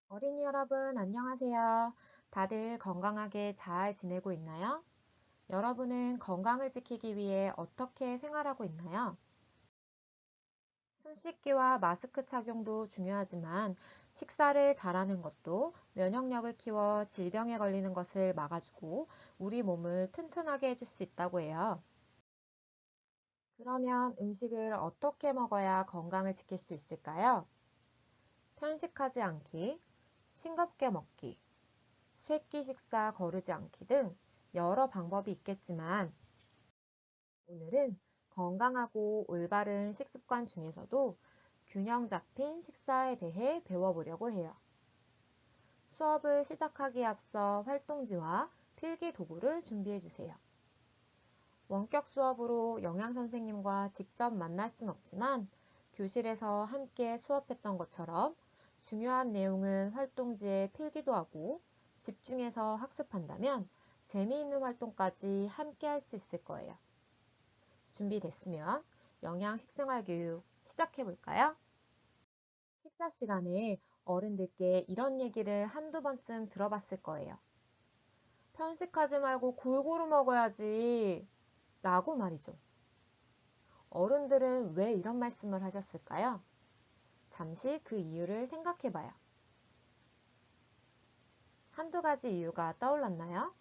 어린이 여러분, 안녕하세요. 다들 건강하게 잘 지내고 있나요? 여러분은 건강을 지키기 위해 어떻게 생활하고 있나요? 손 씻기와 마스크 착용도 중요하지만 식사를 잘하는 것도 면역력을 키워 질병에 걸리는 것을 막아주고 우리 몸을 튼튼하게 해줄 수 있다고 해요. 그러면 음식을 어떻게 먹어야 건강을 지킬 수 있을까요? 편식하지 않기, 싱겁게 먹기, 세끼 식사 거르지 않기 등 여러 방법이 있겠지만 오늘은 건강하고 올바른 식습관 중에서도 균형 잡힌 식사에 대해 배워보려고 해요. 수업을 시작하기에 앞서 활동지와 필기 도구를 준비해 주세요. 원격 수업으로 영양 선생님과 직접 만날 순 없지만 교실에서 함께 수업했던 것처럼 중요한 내용은 활동지에 필기도 하고 집중해서 학습한다면 재미있는 활동까지 함께 할 수 있을 거예요. 준비됐으면 영양 식생활 교육 시작해 볼까요? 식사 시간에 어른들께 이런 얘기를 한두 번쯤 들어봤을 거예요. 편식하지 말고 골고루 먹어야지 라고 말이죠. 어른들은 왜 이런 말씀을 하셨을까요? 잠시 그 이유를 생각해 봐요. 한두 가지 이유가 떠올랐나요?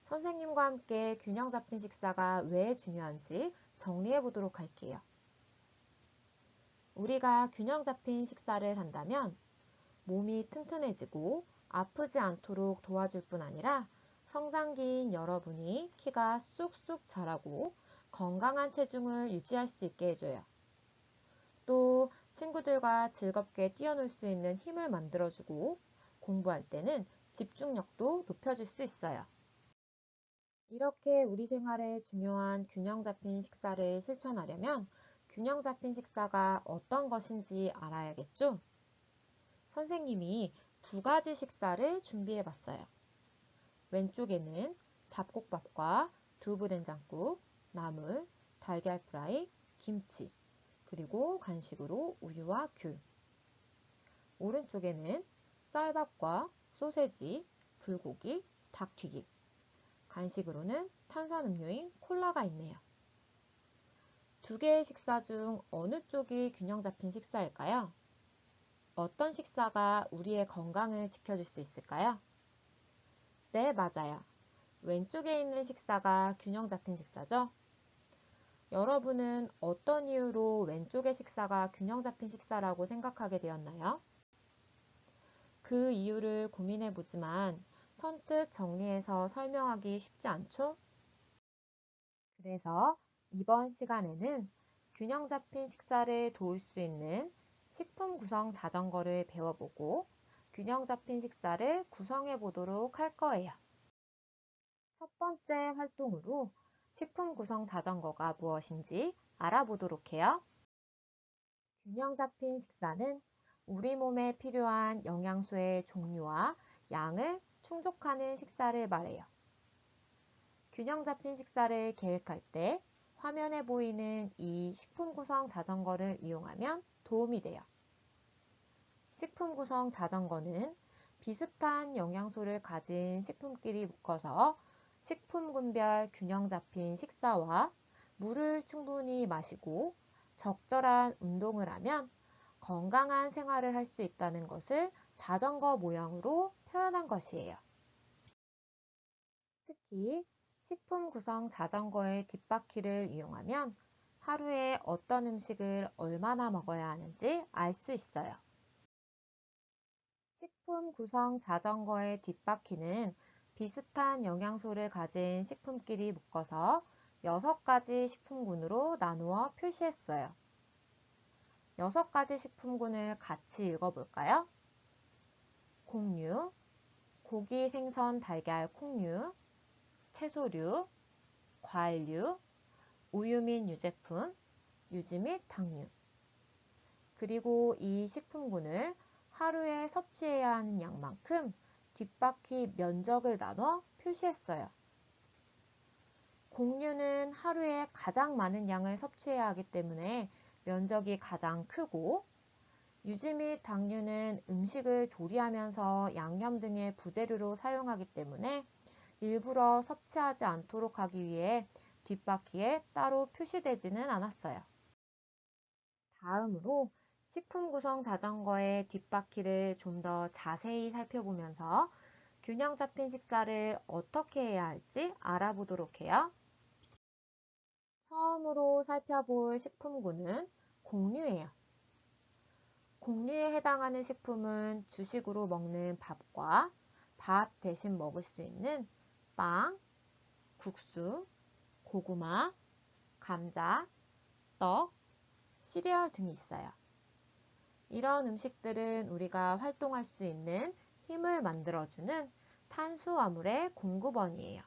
선생님과 함께 균형 잡힌 식사가 왜 중요한지 정리해 보도록 할게요. 우리가 균형 잡힌 식사를 한다면 몸이 튼튼해지고 아프지 않도록 도와줄 뿐 아니라 성장기인 여러분이 키가 쑥쑥 자라고 건강한 체중을 유지할 수 있게 해줘요. 또 친구들과 즐겁게 뛰어놀 수 있는 힘을 만들어주고 공부할 때는 집중력도 높여줄 수 있어요. 이렇게 우리 생활에 중요한 균형 잡힌 식사를 실천하려면 균형 잡힌 식사가 어떤 것인지 알아야겠죠? 선생님이 두 가지 식사를 준비해 봤어요. 왼쪽에는 잡곡밥과 두부된장국, 나물, 달걀 프라이, 김치, 그리고 간식으로 우유와 귤. 오른쪽에는 쌀밥과 소세지, 불고기, 닭튀김. 간식으로는 탄산음료인 콜라가 있네요. 두 개의 식사 중 어느 쪽이 균형 잡힌 식사일까요? 어떤 식사가 우리의 건강을 지켜줄 수 있을까요? 네, 맞아요. 왼쪽에 있는 식사가 균형 잡힌 식사죠? 여러분은 어떤 이유로 왼쪽의 식사가 균형 잡힌 식사라고 생각하게 되었나요? 그 이유를 고민해 보지만 선뜻 정리해서 설명하기 쉽지 않죠? 그래서 이번 시간에는 균형 잡힌 식사를 도울 수 있는 식품 구성 자전거를 배워보고 균형 잡힌 식사를 구성해 보도록 할 거예요. 첫 번째 활동으로 식품 구성 자전거가 무엇인지 알아보도록 해요. 균형 잡힌 식사는 우리 몸에 필요한 영양소의 종류와 양을 충족하는 식사를 말해요. 균형 잡힌 식사를 계획할 때 화면에 보이는 이 식품 구성 자전거를 이용하면 도움이 돼요. 식품 구성 자전거는 비슷한 영양소를 가진 식품끼리 묶어서 식품군별 균형 잡힌 식사와 물을 충분히 마시고 적절한 운동을 하면 건강한 생활을 할 수 있다는 것을 자전거 모양으로 표현한 것이에요. 특히 식품 구성 자전거의 뒷바퀴를 이용하면 하루에 어떤 음식을 얼마나 먹어야 하는지 알 수 있어요. 식품 구성 자전거의 뒷바퀴는 비슷한 영양소를 가진 식품끼리 묶어서 6가지 식품군으로 나누어 표시했어요. 6가지 식품군을 같이 읽어볼까요? 곡류, 고기, 생선, 달걀, 콩류, 채소류, 과일류, 우유 및 유제품, 유지 및 당류. 그리고 이 식품군을 하루에 섭취해야 하는 양만큼 뒷바퀴 면적을 나눠 표시했어요. 곡류는 하루에 가장 많은 양을 섭취해야 하기 때문에 면적이 가장 크고 유지 및 당류는 음식을 조리하면서 양념 등의 부재료로 사용하기 때문에 일부러 섭취하지 않도록 하기 위해 뒷바퀴에 따로 표시되지는 않았어요. 다음으로 식품 구성 자전거의 뒷바퀴를 좀 더 자세히 살펴보면서 균형 잡힌 식사를 어떻게 해야 할지 알아보도록 해요. 처음으로 살펴볼 식품군은 곡류예요. 곡류에 해당하는 식품은 주식으로 먹는 밥과 밥 대신 먹을 수 있는 빵, 국수, 고구마, 감자, 떡, 시리얼 등이 있어요. 이런 음식들은 우리가 활동할 수 있는 힘을 만들어주는 탄수화물의 공급원이에요.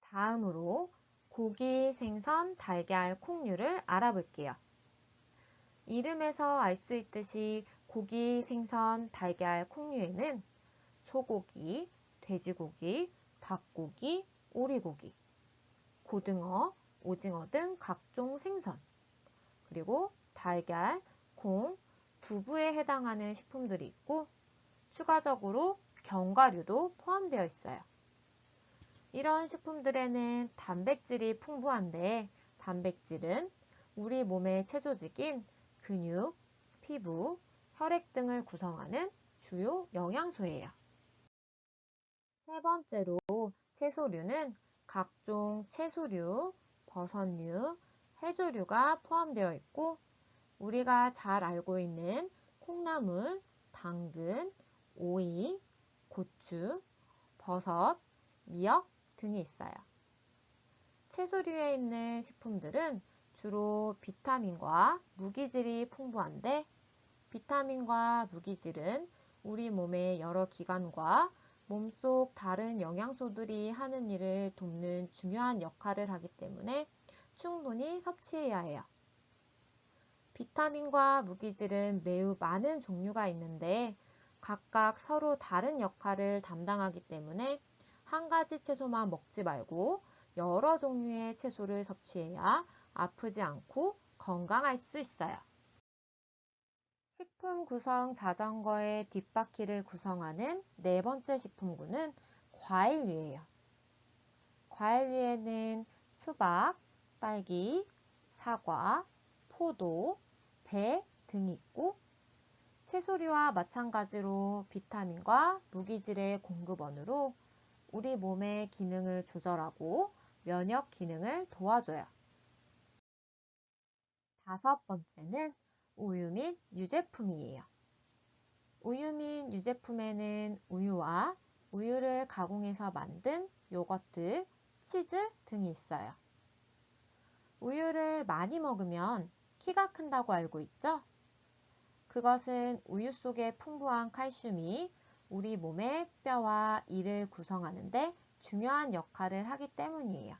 다음으로 고기, 생선, 달걀, 콩류를 알아볼게요. 이름에서 알 수 있듯이 고기, 생선, 달걀, 콩류에는 소고기, 돼지고기, 닭고기, 오리고기, 고등어, 오징어 등 각종 생선, 그리고 달걀, 콩, 두부에 해당하는 식품들이 있고 추가적으로 견과류도 포함되어 있어요. 이런 식품들에는 단백질이 풍부한데 단백질은 우리 몸의 채소직인 근육, 피부, 혈액 등을 구성하는 주요 영양소예요. 세 번째로 채소류는 각종 채소류, 버섯류, 해조류가 포함되어 있고 우리가 잘 알고 있는 콩나물, 당근, 오이, 고추, 버섯, 미역 등이 있어요. 채소류에 있는 식품들은 주로 비타민과 무기질이 풍부한데 비타민과 무기질은 우리 몸의 여러 기관과 몸속 다른 영양소들이 하는 일을 돕는 중요한 역할을 하기 때문에 충분히 섭취해야 해요. 비타민과 무기질은 매우 많은 종류가 있는데 각각 서로 다른 역할을 담당하기 때문에 한 가지 채소만 먹지 말고 여러 종류의 채소를 섭취해야 아프지 않고 건강할 수 있어요. 식품 구성 자전거의 뒷바퀴를 구성하는 네 번째 식품군은 과일류예요. 과일류에는 수박, 딸기, 사과, 포도, 배 등이 있고 채소류와 마찬가지로 비타민과 무기질의 공급원으로 우리 몸의 기능을 조절하고 면역 기능을 도와줘요. 다섯 번째는 우유 및 유제품이에요. 우유 및 유제품에는 우유와 우유를 가공해서 만든 요거트, 치즈 등이 있어요. 우유를 많이 먹으면 키가 큰다고 알고 있죠? 그것은 우유 속의 풍부한 칼슘이 우리 몸의 뼈와 이를 구성하는데 중요한 역할을 하기 때문이에요.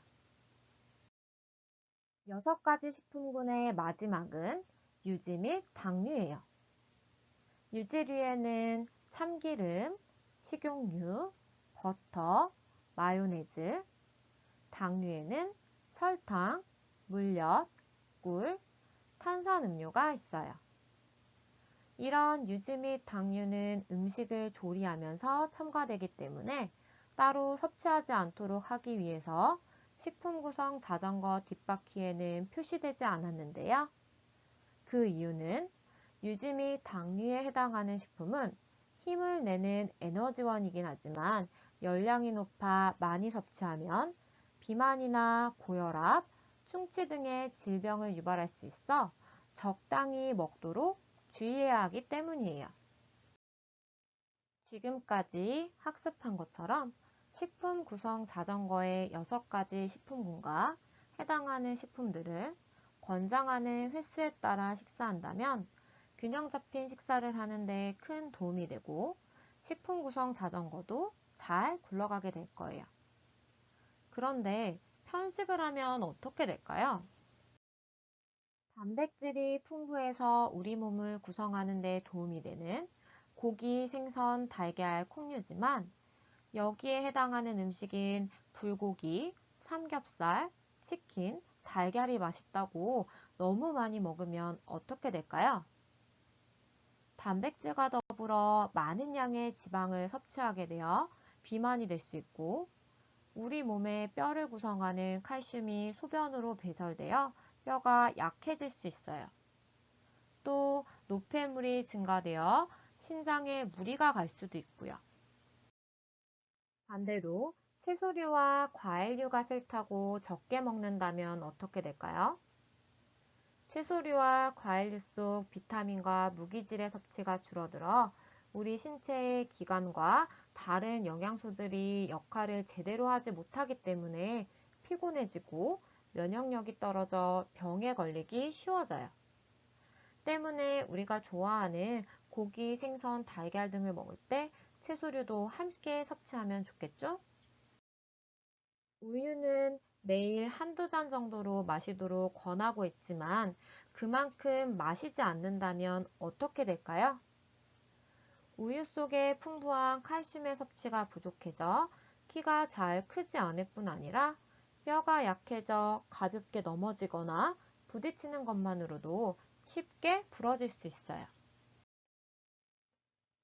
여섯 가지 식품군의 마지막은 유지 및 당류예요. 유지류에는 참기름, 식용유, 버터, 마요네즈, 당류에는 설탕, 물엿, 꿀, 탄산음료가 있어요. 이런 유지 및 당류는 음식을 조리하면서 첨가되기 때문에 따로 섭취하지 않도록 하기 위해서 식품 구성 자전거 뒷바퀴에는 표시되지 않았는데요. 그 이유는 유지 및 당류에 해당하는 식품은 힘을 내는 에너지원이긴 하지만 열량이 높아 많이 섭취하면 비만이나 고혈압, 충치 등의 질병을 유발할 수 있어 적당히 먹도록 주의해야 하기 때문이에요. 지금까지 학습한 것처럼 식품 구성 자전거의 6가지 식품군과 해당하는 식품들을 권장하는 횟수에 따라 식사한다면 균형 잡힌 식사를 하는데 큰 도움이 되고 식품 구성 자전거도 잘 굴러가게 될 거예요. 그런데 편식을 하면 어떻게 될까요? 단백질이 풍부해서 우리 몸을 구성하는 데 도움이 되는 고기, 생선, 달걀, 콩류지만 여기에 해당하는 음식인 불고기, 삼겹살, 치킨, 달걀이 맛있다고 너무 많이 먹으면 어떻게 될까요? 단백질과 더불어 많은 양의 지방을 섭취하게 되어 비만이 될 수 있고, 우리 몸의 뼈를 구성하는 칼슘이 소변으로 배설되어 뼈가 약해질 수 있어요. 또 노폐물이 증가되어 신장에 무리가 갈 수도 있고요. 반대로 채소류와 과일류가 싫다고 적게 먹는다면 어떻게 될까요? 채소류와 과일류 속 비타민과 무기질의 섭취가 줄어들어 우리 신체의 기관과 다른 영양소들이 역할을 제대로 하지 못하기 때문에 피곤해지고 면역력이 떨어져 병에 걸리기 쉬워져요. 때문에 우리가 좋아하는 고기, 생선, 달걀 등을 먹을 때 채소류도 함께 섭취하면 좋겠죠? 우유는 매일 한두 잔 정도로 마시도록 권하고 있지만 그만큼 마시지 않는다면 어떻게 될까요? 우유 속에 풍부한 칼슘의 섭취가 부족해져 키가 잘 크지 않을 뿐 아니라 뼈가 약해져 가볍게 넘어지거나 부딪히는 것만으로도 쉽게 부러질 수 있어요.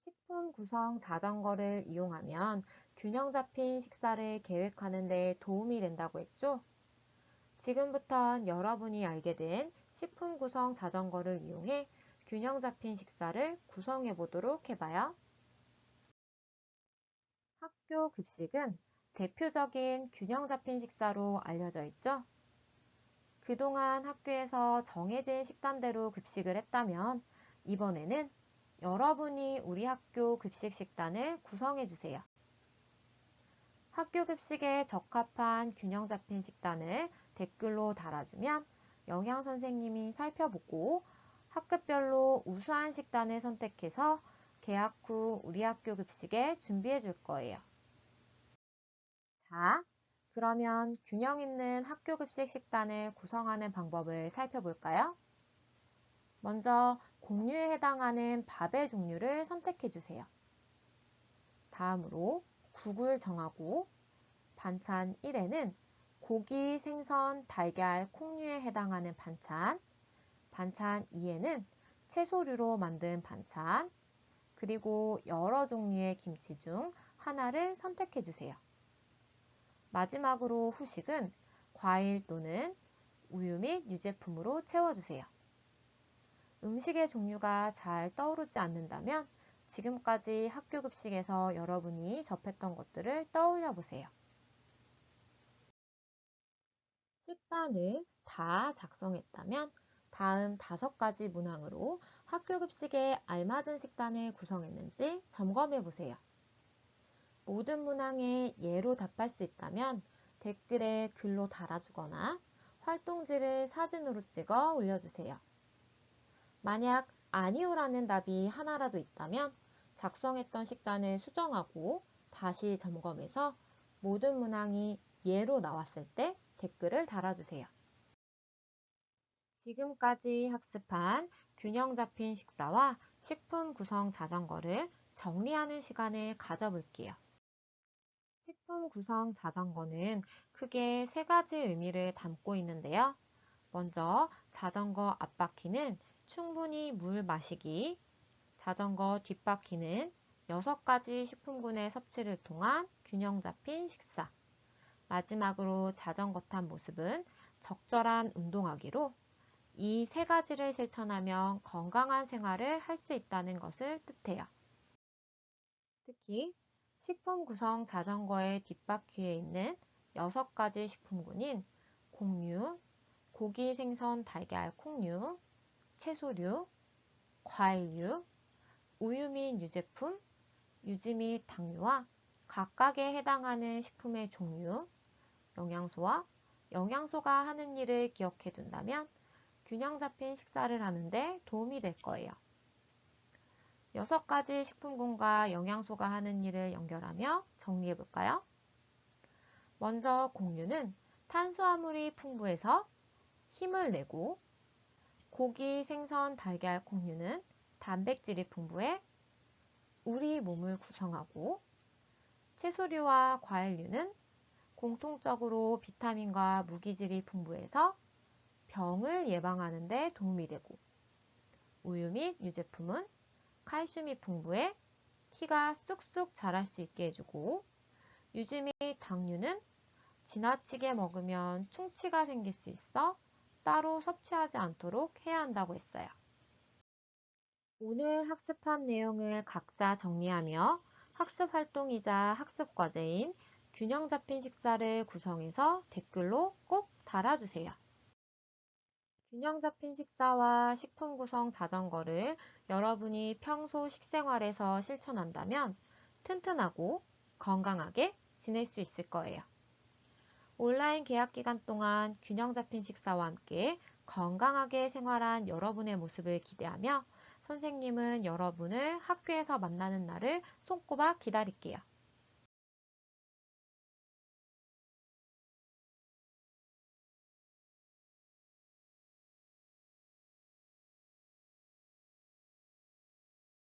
식품 구성 자전거를 이용하면 균형 잡힌 식사를 계획하는 데 도움이 된다고 했죠? 지금부턴 여러분이 알게 된 식품 구성 자전거를 이용해 균형 잡힌 식사를 구성해 보도록 해봐요. 학교 급식은 대표적인 균형 잡힌 식사로 알려져 있죠? 그동안 학교에서 정해진 식단대로 급식을 했다면 이번에는 여러분이 우리 학교 급식 식단을 구성해 주세요. 학교 급식에 적합한 균형 잡힌 식단을 댓글로 달아주면 영양 선생님이 살펴보고 학급별로 우수한 식단을 선택해서 개학 후 우리 학교 급식에 준비해 줄 거예요. 자, 그러면 균형 있는 학교 급식 식단을 구성하는 방법을 살펴볼까요? 먼저 공류에 해당하는 밥의 종류를 선택해 주세요. 다음으로 국을 정하고 반찬 1에는 고기, 생선, 달걀, 콩류에 해당하는 반찬, 반찬 2에는 채소류로 만든 반찬, 그리고 여러 종류의 김치 중 하나를 선택해 주세요. 마지막으로 후식은 과일 또는 우유 및 유제품으로 채워주세요. 음식의 종류가 잘 떠오르지 않는다면 지금까지 학교 급식에서 여러분이 접했던 것들을 떠올려 보세요. 식단을 다 작성했다면 다음 5가지 문항으로 학교 급식에 알맞은 식단을 구성했는지 점검해 보세요. 모든 문항에 예로 답할 수 있다면 댓글에 글로 달아주거나 활동지를 사진으로 찍어 올려주세요. 만약 아니오라는 답이 하나라도 있다면 작성했던 식단을 수정하고 다시 점검해서 모든 문항이 예로 나왔을 때 댓글을 달아주세요. 지금까지 학습한 균형 잡힌 식사와 식품 구성 자전거를 정리하는 시간을 가져볼게요. 식품 구성 자전거는 크게 3가지 의미를 담고 있는데요. 먼저 자전거 앞바퀴는 충분히 물 마시기, 자전거 뒷바퀴는 6가지 식품군의 섭취를 통한 균형 잡힌 식사, 마지막으로 자전거 탄 모습은 적절한 운동하기로 이 3가지를 실천하면 건강한 생활을 할 수 있다는 것을 뜻해요. 특히 식품 구성 자전거의 뒷바퀴에 있는 6가지 식품군인 곡류, 고기, 생선, 달걀, 콩류, 채소류, 과일류, 우유 및 유제품, 유지 및 당류와 각각에 해당하는 식품의 종류, 영양소와 영양소가 하는 일을 기억해 둔다면 균형 잡힌 식사를 하는데 도움이 될 거예요. 6가지 식품군과 영양소가 하는 일을 연결하며 정리해 볼까요? 먼저 곡류는 탄수화물이 풍부해서 힘을 내고, 고기, 생선, 달걀, 콩류는 단백질이 풍부해 우리 몸을 구성하고, 채소류와 과일류는 공통적으로 비타민과 무기질이 풍부해서 병을 예방하는 데 도움이 되고, 우유 및 유제품은 칼슘이 풍부해 키가 쑥쑥 자랄 수 있게 해주고, 유지 및 당류는 지나치게 먹으면 충치가 생길 수 있어 따로 섭취하지 않도록 해야 한다고 했어요. 오늘 학습한 내용을 각자 정리하며 학습 활동이자 학습 과제인 균형 잡힌 식사를 구성해서 댓글로 꼭 달아주세요. 균형 잡힌 식사와 식품 구성 자전거를 여러분이 평소 식생활에서 실천한다면 튼튼하고 건강하게 지낼 수 있을 거예요. 온라인 개학 기간 동안 균형 잡힌 식사와 함께 건강하게 생활한 여러분의 모습을 기대하며 선생님은 여러분을 학교에서 만나는 날을 손꼽아 기다릴게요.